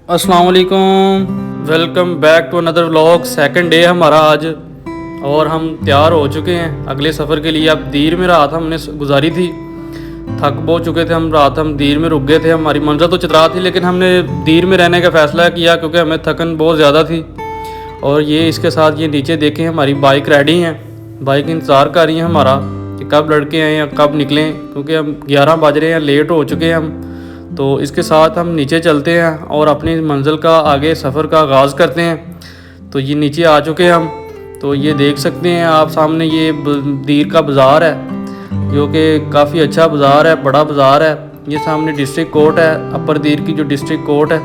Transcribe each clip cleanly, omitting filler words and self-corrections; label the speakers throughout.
Speaker 1: अस्सलाम वालेकुम, welcome back to another vlog. Second day हमारा आज और हम तैयार हो चुके हैं अगले सफ़र के लिए। अब दीर में रात हमने गुजारी थी, थक बहुत चुके थे हम। रात हम दीर में रुक गए थे। हमारी मंजिल तो चित्रा थी लेकिन हमने दीर में रहने का फ़ैसला किया क्योंकि हमें थकन बहुत ज़्यादा थी। और ये इसके साथ ये नीचे देखें हमारी बाइक रेडी हैं, बाइक इंतज़ार कर रही है हमारा कि कब लड़के आएँ या कब निकलें, क्योंकि हम 11 बज रहे हैं, लेट हो चुके हैं हम। तो इसके साथ हम नीचे चलते हैं और अपनी मंजिल का आगे सफ़र का आगाज़ करते हैं। तो ये नीचे आ चुके हैं हम। तो ये देख सकते हैं आप सामने, ये दीर का बाज़ार है जो कि काफ़ी अच्छा बाज़ार है, बड़ा बाज़ार है। ये सामने डिस्ट्रिक्ट कोर्ट है, अपर दीर की जो डिस्ट्रिक्ट कोर्ट है,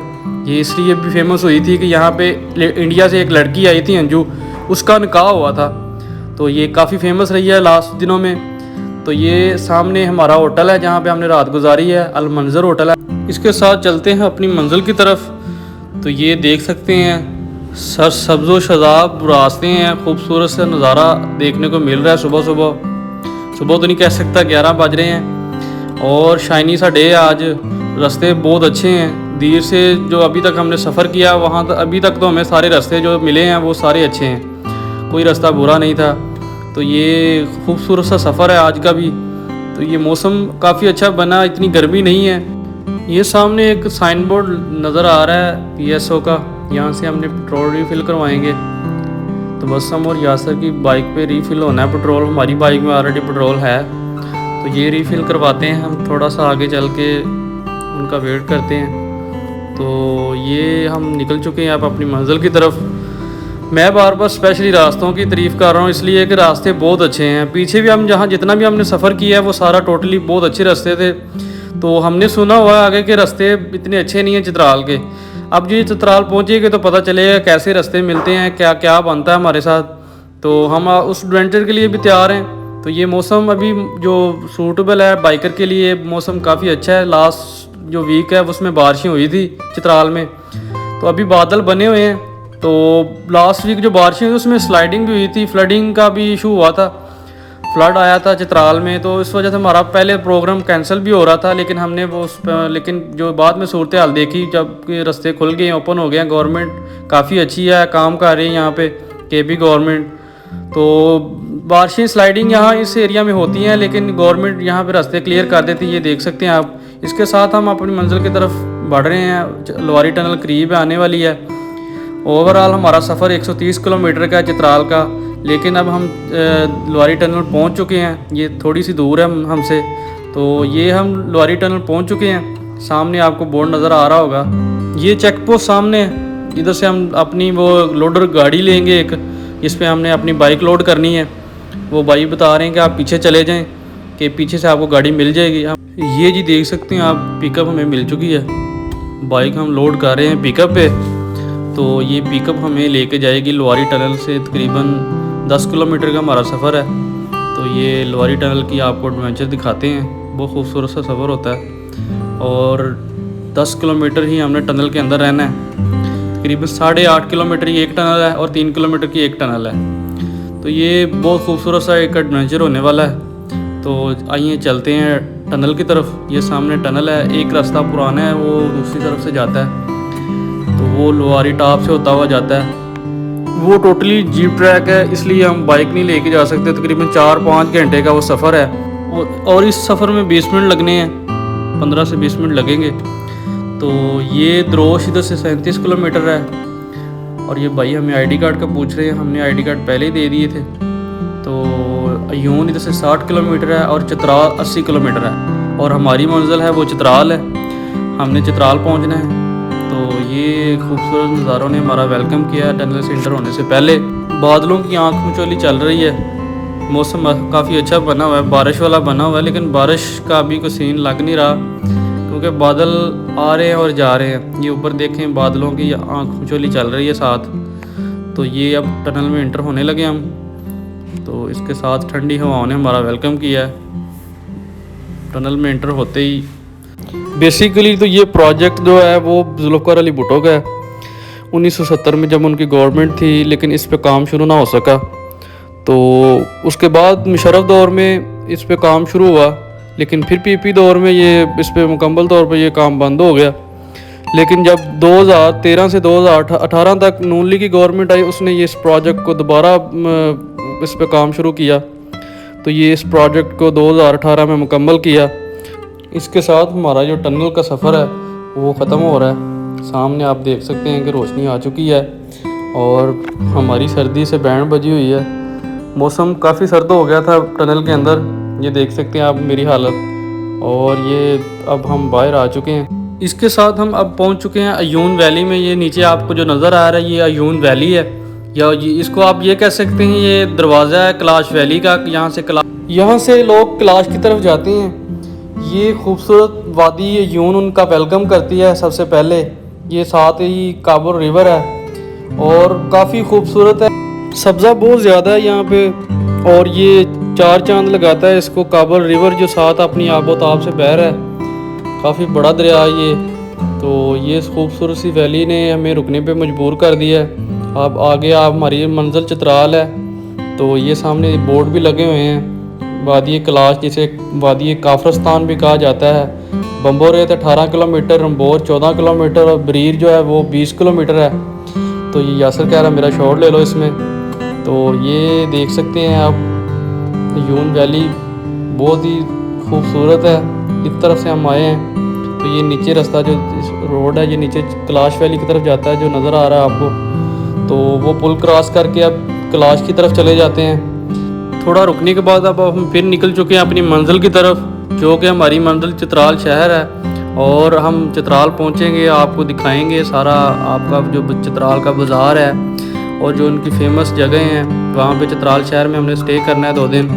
Speaker 1: ये इसलिए भी फेमस हुई थी कि यहाँ पे इंडिया से एक लड़की आई थी अंजू, उसका निकाह हुआ था। तो ये काफ़ी फेमस रही है लास्ट दिनों में। तो ये सामने हमारा होटल है जहाँ पे हमने रात गुजारी है, अल मंज़र होटल है। इसके साथ चलते हैं अपनी मंजिल की तरफ। तो ये देख सकते हैं सर सब्ज़ व शदाब रास्ते हैं, खूबसूरत सा नज़ारा देखने को मिल रहा है। सुबह सुबह तो नहीं कह सकता, 11 बज रहे हैं और शाइनी सा डे आज। रास्ते बहुत अच्छे हैं। दीर से जो अभी तक हमने सफ़र किया वहाँ अभी तक तो हमें सारे रास्ते जो मिले हैं वो सारे अच्छे हैं, कोई रास्ता बुरा नहीं था। तो ये खूबसूरत सा सफ़र है आज का भी। तो ये मौसम काफ़ी अच्छा बना, इतनी गर्मी नहीं है। ये सामने एक साइन बोर्ड नज़र आ रहा है PSO का, यहाँ से हमने पेट्रोल रिफ़िल करवाएंगे। तो बस हम और यासर की बाइक पे रिफ़िल होना है पेट्रोल, हमारी बाइक में ऑलरेडी पेट्रोल है। तो ये रिफ़िल करवाते हैं हम, थोड़ा सा आगे चल के उनका वेट करते हैं। तो ये हम निकल चुके हैं अब अपनी मंजिल की तरफ। मैं बार बार स्पेशली रास्तों की तारीफ़ कर रहा हूँ इसलिए कि रास्ते बहुत अच्छे हैं। पीछे भी हम जहाँ जितना भी हमने सफ़र किया है वो सारा टोटली बहुत अच्छे रास्ते थे। तो हमने सुना हुआ आगे के रास्ते इतने अच्छे नहीं हैं चित्राल के। अब ये चित्राल पहुँचेंगे तो पता चलेगा कैसे रास्ते मिलते हैं, क्या क्या बनता है हमारे साथ। तो हम उस एडवेंचर के लिए भी तैयार हैं। तो ये मौसम अभी जो सूटेबल है बाइकर के लिए, मौसम काफ़ी अच्छा है। लास्ट जो वीक है उसमें बारिशें हुई थी चित्राल में, तो अभी बादल बने हुए हैं। तो लास्ट वीक जो बारिशें हुई उसमें स्लाइडिंग भी हुई थी, फ्लडिंग का भी इशू हुआ था, फ्लड आया था चित्राल में। तो इस वजह से हमारा पहले प्रोग्राम कैंसिल भी हो रहा था, लेकिन हमने वो लेकिन जो बाद में सूरत हाल देखी, जब रास्ते खुल गए, ओपन हो गए हैं, गवर्नमेंट काफ़ी अच्छी है, काम कर रही है यहाँ पे KB गवर्नमेंट। तो बारिशें स्लाइडिंग यहाँ इस एरिया में होती हैं, लेकिन गवर्नमेंट यहाँ पे रास्ते क्लियर कर देती है, ये देख सकते हैं आप। इसके साथ हम अपनी मंजिल की तरफ बढ़ रहे हैं। लवारी टनल करीब आने वाली है। ओवरऑल हमारा सफ़र 130 किलोमीटर का है चित्राल का, लेकिन अब हम लवारी टनल पहुंच चुके हैं। ये थोड़ी सी दूर है हमसे। तो ये हम लवारी टनल पहुंच चुके हैं। सामने आपको बोर्ड नज़र आ रहा होगा, ये चेक पोस्ट सामने है। इधर से हम अपनी वो लोडर गाड़ी लेंगे एक, इस पर हमने अपनी बाइक लोड करनी है। वो भाई बता रहे हैं कि आप पीछे चले जाएँ कि पीछे से आपको गाड़ी मिल जाएगी। ये जी देख सकते हैं आप, पिकअप हमें मिल चुकी है। बाइक हम लोड कर रहे हैं पिकअप पे। तो ये पिकअप हमें लेके जाएगी लवारी टनल से। तकरीबन 10 किलोमीटर का हमारा सफ़र है। तो ये लवारी टनल की आपको एडवेंचर दिखाते हैं, बहुत खूबसूरत सा सफ़र होता है। और 10 किलोमीटर ही हमने टनल के अंदर रहना है। तकरीबन 8.5 किलोमीटर की एक टनल है और 3 किलोमीटर की एक टनल है। तो ये बहुत खूबसूरत सा एक एडवेंचर होने वाला है। तो आइए चलते हैं टनल की तरफ। ये सामने टनल है, एक रास्ता पुराना है वो दूसरी तरफ से जाता है। तो वो लवारी टॉप से होता हुआ जाता है। वो टोटली जीप ट्रैक है, इसलिए हम बाइक नहीं लेके जा सकते। तकरीबन 4-5 घंटे का वो सफ़र है और इस सफ़र में 20 मिनट लगने हैं, 15 से 20 मिनट लगेंगे। तो ये द्रोश इधर से 37 किलोमीटर है। और ये भाई हमें ID कार्ड का पूछ रहे हैं, हमने ID कार्ड पहले ही दे दिए थे। तो अयून इधर से 60 किलोमीटर है और चित्राल 80 किलोमीटर है। और हमारी मंजिल है वो चित्राल है, हमने चित्राल पहुँचना है। तो ये खूबसूरत नज़ारों ने हमारा वेलकम किया टनल से इंटर होने से पहले। बादलों की आंख मिचौली चल रही है, मौसम काफ़ी अच्छा बना हुआ है, बारिश वाला बना हुआ है, लेकिन बारिश का अभी कोई सीन लग नहीं रहा क्योंकि बादल आ रहे हैं और जा रहे हैं। ये ऊपर देखें, बादलों की आंख मिचौली चल रही है साथ। तो ये अब टनल में इंटर होने लगे हम। तो इसके साथ ठंडी हवाओं ने हमारा वेलकम किया है। टनल में इंटर होते ही बेसिकली तो ये प्रोजेक्ट जो है वो जुल्फ़िकार अली भुट्टो का है। 1970 में जब उनकी गवर्नमेंट थी, लेकिन इस पे काम शुरू ना हो सका। तो उसके बाद मुशर्रफ दौर में इस पे काम शुरू हुआ, लेकिन फिर PP दौर में ये इस पे मुकम्मल तौर पे ये काम बंद हो गया। लेकिन जब 2013 से 2018 तक नून लीग की गवर्नमेंट आई, उसने ये इस प्रोजेक्ट को दोबारा इस पे काम शुरू किया। तो ये इस प्रोजेक्ट को 2018 में मुकम्मल किया। इसके साथ हमारा जो टनल का सफ़र है वो ख़त्म हो रहा है। सामने आप देख सकते हैं कि रोशनी आ चुकी है और हमारी सर्दी से बैंड बजी हुई है। मौसम काफ़ी सर्द हो गया था टनल के अंदर, ये देख सकते हैं आप मेरी हालत। और ये अब हम बाहर आ चुके हैं। इसके साथ हम अब पहुंच चुके हैं अयून वैली में। ये नीचे आपको जो नज़र आ रहा है ये अयून वैली है, या इसको आप ये कह सकते हैं ये दरवाज़ा है कैलाश वैली का। यहाँ से लोग कैलाश की तरफ जाते हैं। ये खूबसूरत वादी अयून उनका वेलकम करती है सबसे पहले। ये साथ ही काबुल रिवर है और काफ़ी खूबसूरत है, सब्ज़ा बहुत ज़्यादा है यहाँ पे। और ये 4 चांद लगाता है इसको काबुल रिवर, जो साथ अपनी आबोताब से बह रहा है। काफ़ी बड़ा दरिया है ये। तो ये खूबसूरत सी वैली ने हमें रुकने पे मजबूर कर दिया है। अब आगे आप हमारी मंजिल चित्राल है। तो ये सामने बोर्ड भी लगे हुए हैं। वादी कैलाश, जिसे वादी काफरस्तान भी कहा जाता है। बम्बोरेत 18 किलोमीटर, रंबोर 14 किलोमीटर और बरीर जो है वो 20 किलोमीटर है। तो ये यासर कह रहा है मेरा शॉट ले लो इसमें। तो ये देख सकते हैं आप यून वैली बहुत ही खूबसूरत है। इस तरफ से हम आए हैं तो ये नीचे रास्ता जो रोड है ये नीचे कैलाश वैली की तरफ जाता है, जो नज़र आ रहा है आपको। तो वो पुल क्रॉस करके अब कैलाश की तरफ चले जाते हैं। थोड़ा रुकने के बाद अब हम फिर निकल चुके हैं अपनी मंजिल की तरफ, जो कि हमारी मंजिल चित्राल शहर है। और हम चित्राल पहुंचेंगे, आपको दिखाएंगे सारा आपका जो चित्राल का बाज़ार है और जो उनकी फेमस जगह हैं। वहाँ पे चित्राल शहर में हमने स्टे करना है 2 दिन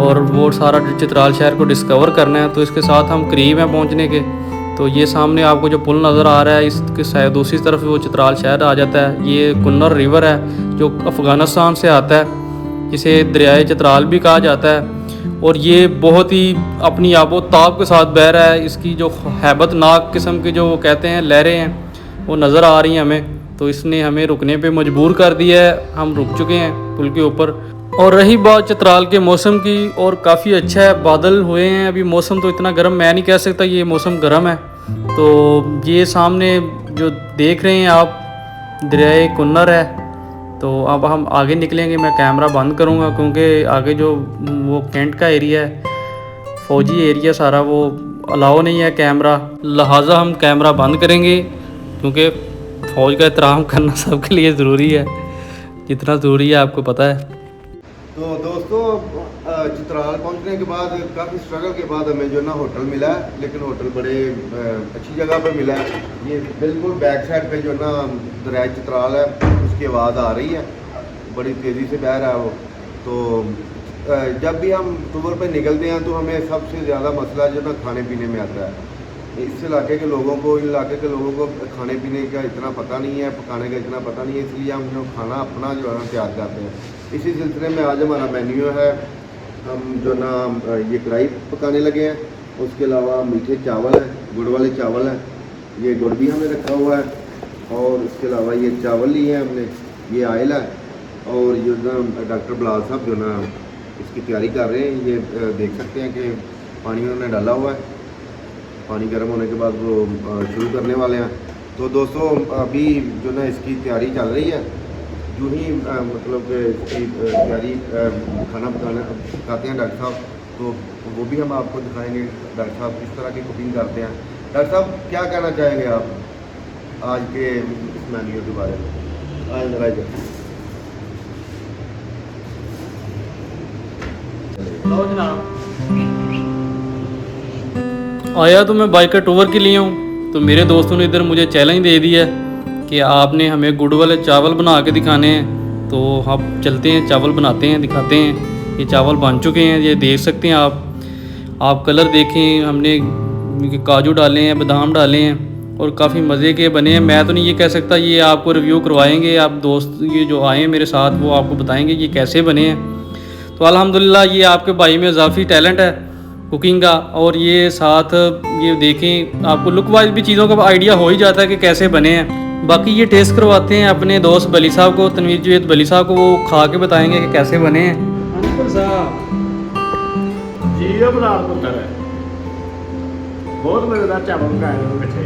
Speaker 1: और वो सारा चित्राल शहर को डिस्कवर करना है। तो इसके साथ हम करीब हैं पहुँचने के। तो ये सामने आपको जो पुल नज़र आ रहा है इसके शायद दूसरी तरफ वो चित्राल शहर आ जाता है। ये कुन्नर रिवर है जो अफ़गानिस्तान से आता है, जिसे दरियाए चित्राल भी कहा जाता है। और ये बहुत ही अपनी आबो ताब के साथ बह रहा है। इसकी जो हैबतनाक किस्म की जो वो कहते हैं लहरें हैं वो नज़र आ रही हैं हमें। तो इसने हमें रुकने पे मजबूर कर दिया है। हम रुक चुके हैं पुल के ऊपर। और रही बात चित्राल के मौसम की, और काफ़ी अच्छा है, बादल हुए हैं। अभी मौसम तो इतना गर्म मैं नहीं कह सकता, ये मौसम गर्म है। तो ये सामने जो देख रहे हैं आप दरियाए कुन्नर है। तो अब हम आगे निकलेंगे। मैं कैमरा बंद करूँगा क्योंकि आगे जो वो कैंट का एरिया है, फौजी एरिया सारा, वो अलाउ नहीं है कैमरा, लिहाजा हम कैमरा बंद करेंगे क्योंकि फ़ौज का एहतराम करना सबके लिए ज़रूरी है, जितना ज़रूरी है आपको पता है।
Speaker 2: तो दोस्तों चित्राल पहुंचने के बाद काफ़ी स्ट्रगल के बाद हमें जो ना होटल मिला है, लेकिन होटल बड़े अच्छी जगह पे मिला है। ये बिल्कुल बैक साइड पे जो ना दरिया चित्राल है उसकी आवाज़ आ रही है, बड़ी तेज़ी से बह रहा है वो। तो जब भी हम टूर पे निकलते हैं तो हमें सबसे ज़्यादा मसला जो ना खाने पीने में आता है। इस इलाके के लोगों को, इन इलाके के लोगों को खाने पीने का इतना पता नहीं है, पकाने का इतना पता नहीं है, इसलिए हम जो खाना अपना जो है तैयार करते हैं। इसी सिलसिले में आज हमारा मेन्यू है, हम जो ना ये कढ़ाई पकाने लगे हैं। उसके अलावा मीठे चावल हैं, गुड़ वाले चावल हैं, ये गुड़ भी हमें रखा हुआ है। और उसके अलावा ये चावल लिए हैं हमने, ये आयल है। और जो ना डॉक्टर बिलाल साहब जो ना इसकी तैयारी कर रहे हैं, ये देख सकते हैं कि पानी उन्होंने डाला हुआ है। पानी गर्म होने के बाद वो शुरू करने वाले हैं। तो दोस्तों अभी जो ना इसकी तैयारी चल रही है। यूँ ही मतलब इसकी तैयारी खाना पकाते हैं डॉक्टर साहब, तो वो भी हम आपको दिखाएंगे डॉक्टर साहब किस तरह की कुकिंग करते हैं। डॉक्टर साहब क्या कहना चाहेंगे आप आज के इस मेन्यू के बारे में? आज लगाइए।
Speaker 1: आया तो मैं बाइक का टूर के लिए हूँ, तो मेरे दोस्तों ने इधर मुझे चैलेंज दे दिया कि आपने हमें गुड़ वाले चावल बना के दिखाने हैं। तो हम चलते हैं, चावल बनाते हैं, दिखाते हैं। ये चावल बन चुके हैं, ये देख सकते हैं आप कलर देखें। हमने काजू डाले हैं, बादाम डाले हैं और काफ़ी मज़े के बने हैं। मैं तो नहीं ये कह सकता, ये आपको रिव्यू करवाएंगे। आप दोस्त ये जो आए हैं मेरे साथ वो आपको बताएंगे ये कैसे बने हैं। तो अल्हम्दुलिल्लाह ये आपके भाई में इजाफी टैलेंट है कुकिंग का। और ये साथ ये देखें, आपको लुक वाइज भी चीज़ों का आइडिया हो ही जाता है कि कैसे बने हैं। बाकी ये टेस्ट करवाते हैं अपने दोस्त बली साहब को, तनवीर जवेद बली साहब को, वो खा के बताएंगे कि कैसे बने हैं।
Speaker 3: जी ये बना पुत्र है, बहुत मजेदार चावल पकाए हैं मिठे।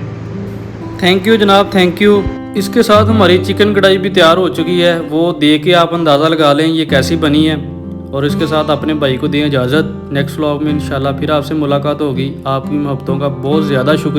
Speaker 1: थैंक यू जनाब, थैंक यू। इसके साथ हमारी चिकन कढ़ाई भी तैयार हो चुकी है, वो देख के आप अंदाज़ा लगा लें ये कैसी बनी है। और इसके साथ अपने भाई को दें इजाज़त। नेक्स्ट व्लॉग में इंशाल्लाह फिर आपसे मुलाकात होगी। आपकी मोहब्बतों का बहुत ज़्यादा शुक्रिया।